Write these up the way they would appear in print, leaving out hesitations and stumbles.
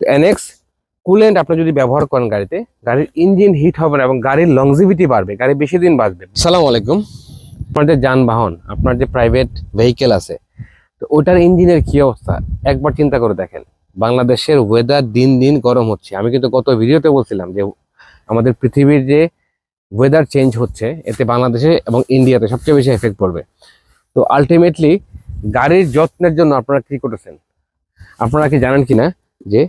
তো NX coolant আপনি যদি ব্যবহার করেন গাড়িতে, গাড়ির ইঞ্জিন হিট হবে না এবং গাড়ির লংজিভিটি বাড়বে, গাড়ি বেশি দিন বাঁচবে। আসসালামু আলাইকুম। আপনার যে যানবাহন, আপনার যে প্রাইভেট ভেহিকেল আছে, তো ওটার ইঞ্জিনের কি অবস্থা একবার চিন্তা করে দেখেন। বাংলাদেশের ওয়েদার দিন দিন গরম হচ্ছে। আমি কিন্তু গত ভিডিওতে বলছিলাম যে আমাদের পৃথিবীর যে ওয়েদার চেঞ্জ হচ্ছে, এতে বাংলাদেশে এবং ইন্ডিয়াতে সবচেয়ে বেশি এফেক্ট পড়বে। তো আলটিমেটলি গাড়ির যত্নের জন্য আপনারা কি করতেছেন? আপনারা কি জানেন কিনা যে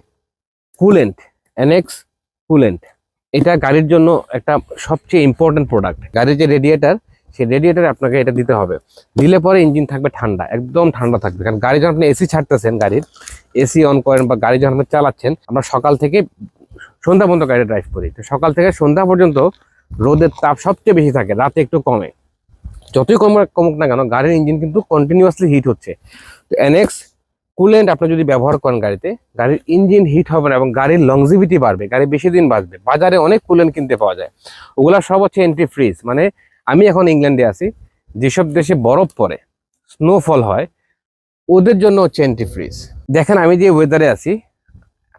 কুলেন্ট, এনএক্স কুলেন্ট, এটা গাড়ির জন্য একটা সবচেয়ে ইম্পর্টেন্ট প্রোডাক্ট। গাড়ির যে রেডিয়েটার, সেই রেডিয়েটারে আপনাকে এটা দিতে হবে। দিলে পরে ইঞ্জিন থাকবে ঠান্ডা, একদম ঠান্ডা থাকবে। কারণ গাড়ি যখন আপনি এসি ছাড়তেছেন, গাড়ির এসি অন করেন বা গাড়ি যখন আপনি চালাচ্ছেন, আমরা সকাল থেকে সন্ধ্যা পর্যন্ত গাড়ি ড্রাইভ করি। তো সকাল থেকে সন্ধ্যা পর্যন্ত রোদের তাপ সবচেয়ে বেশি থাকে, রাতে একটু কমে। যতই কমুক না কেন, গাড়ির ইঞ্জিন কিন্তু কন্টিনিউয়াসলি হিট হচ্ছে। তো এনএক্স কুলেন্ট আপনি যদি ব্যবহার করেন গাড়িতে, গাড়ির ইঞ্জিন হিট হবে না এবং গাড়ির লংজিভিটি বাড়বে, গাড়ি বেশি দিন বাঁচবে। বাজারে অনেক কুলেন্ট কিনতে পাওয়া যায়, ওগুলা সব হচ্ছে এন্টি ফ্রিজ। মানে আমি এখন ইংল্যান্ডে আছি, যেসব দেশে বরফ পড়ে, স্নোফল হয়, ওদের জন্য হচ্ছে এন্টি ফ্রিজ। দেখেন আমি যে ওয়েদারে আছি,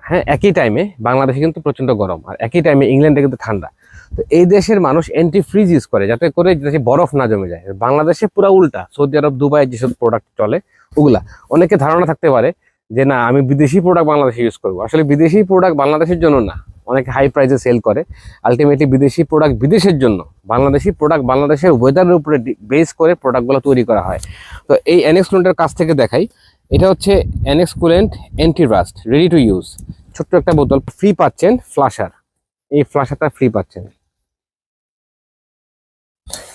হ্যাঁ, একই টাইমে বাংলাদেশে কিন্তু প্রচন্ড গরম, আর একই টাইমে ইংল্যান্ডে কিন্তু ঠান্ডা। তো এই দেশের মানুষ অ্যান্টি ফ্রিজ ইউজ করে, যাতে করে দেশে বরফ না জমে যায়। বাংলাদেশে পুরো উল্টা, সৌদি আরব, দুবাই যেসব প্রোডাক্ট চলে ওগুলা, অনেকে ধারণা থাকতে পারে যে না, আমি বিদেশি প্রোডাক্ট বাংলাদেশে ইউজ করবো। আসলে বিদেশি প্রোডাক্ট বাংলাদেশের জন্য না, অনেকে হাই প্রাইসে সেল করে। আলটিমেটলি বিদেশি প্রোডাক্ট বিদেশের জন্য, বাংলাদেশি প্রোডাক্ট বাংলাদেশের ওয়েদারের উপরে বেস করে প্রোডাক্টগুলো তৈরি করা হয়। তো এই এনএক্স কুলেন্টের কাছ থেকে দেখাই, এটা হচ্ছে NX coolant anti rushed, ready to use. ছোট্ট একটা বোতল, ফ্রি পাচ্ছেন ফ্লাশার। এই ফ্লাশারটা ফ্রি পাচ্ছেন।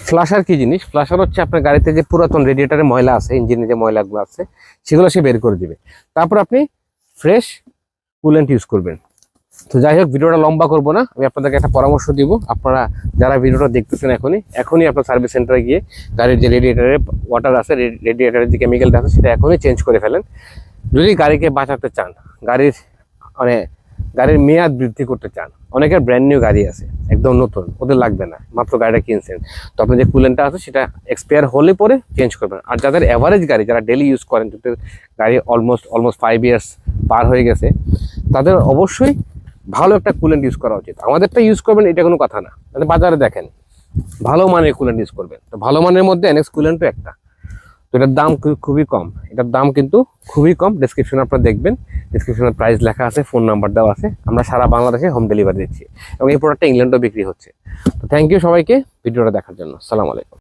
ফ্লাশার কি জিনিস? ফ্লাশার হচ্ছে আপনার গাড়িতে যে পুরাতন রেডিয়েটারে ময়লা আছে, ইঞ্জিনে যে ময়লাগুলো আছে, সেগুলো সে বের করে দিবে। তারপর আপনি ফ্রেশ কুলেন্ট ইউজ করবেন। তো যাই হোক, ভিডিওটা লম্বা করবো না, আমি আপনাদেরকে একটা পরামর্শ দিব। আপনারা যারা ভিডিওটা দেখতেছেন এখনই আপনার সার্ভিস সেন্টারে গিয়ে গাড়ির যে রেডিয়েটারে ওয়াটার আছে, রেডিয়েটারের যে কেমিক্যালটা আছে, সেটা এখনই চেঞ্জ করে ফেলেন। যদি গাড়িকে বাঁচাতে চান, গাড়ির মেয়াদ বৃদ্ধি করতে চান। অনেকের ব্র্যান্ড নিউ গাড়ি আছে, একদম নতুন, ওদের লাগবে না, মাত্র গাড়িটা কিনছেন। তো আপনি যে কুলেন্টটা আছে সেটা এক্সপায়ার হলে পরে চেঞ্জ করবেন। আর যাদের অ্যাভারেজ গাড়ি, যারা ডেলি ইউজ করেন, যাদের গাড়ি অলমোস্ট 5 ইয়ার্স পার হয়ে গেছে, তাদের অবশ্যই ভালো একটা কুলেন্ট ইউজ করা উচিত। আমাদেরটা ইউজ করবেন এটা কোনো কথা না, বাজারে দেখেন ভালো মানের কুলেন্ট ইউজ করবেন। তো ভালো মানের মধ্যে এনএক্স কুলেন্টও একটা। তো এটার দাম খুবই কম, এটার দাম কিন্তু খুবই কম। ডেসক্রিপশনে আপনারা দেখবেন, ডেসক্রিপশনে প্রাইস লেখা আছে, ফোন নাম্বার দেওয়া আছে। আমরা সারা বাংলাদেশে হোম ডেলিভারি দিচ্ছি এবং এই প্রোডাক্টটা ইংল্যান্ডেও বিক্রি হচ্ছে। তো থ্যাংক ইউ সবাইকে ভিডিওটা দেখার জন্য। আসসালামু আলাইকুম।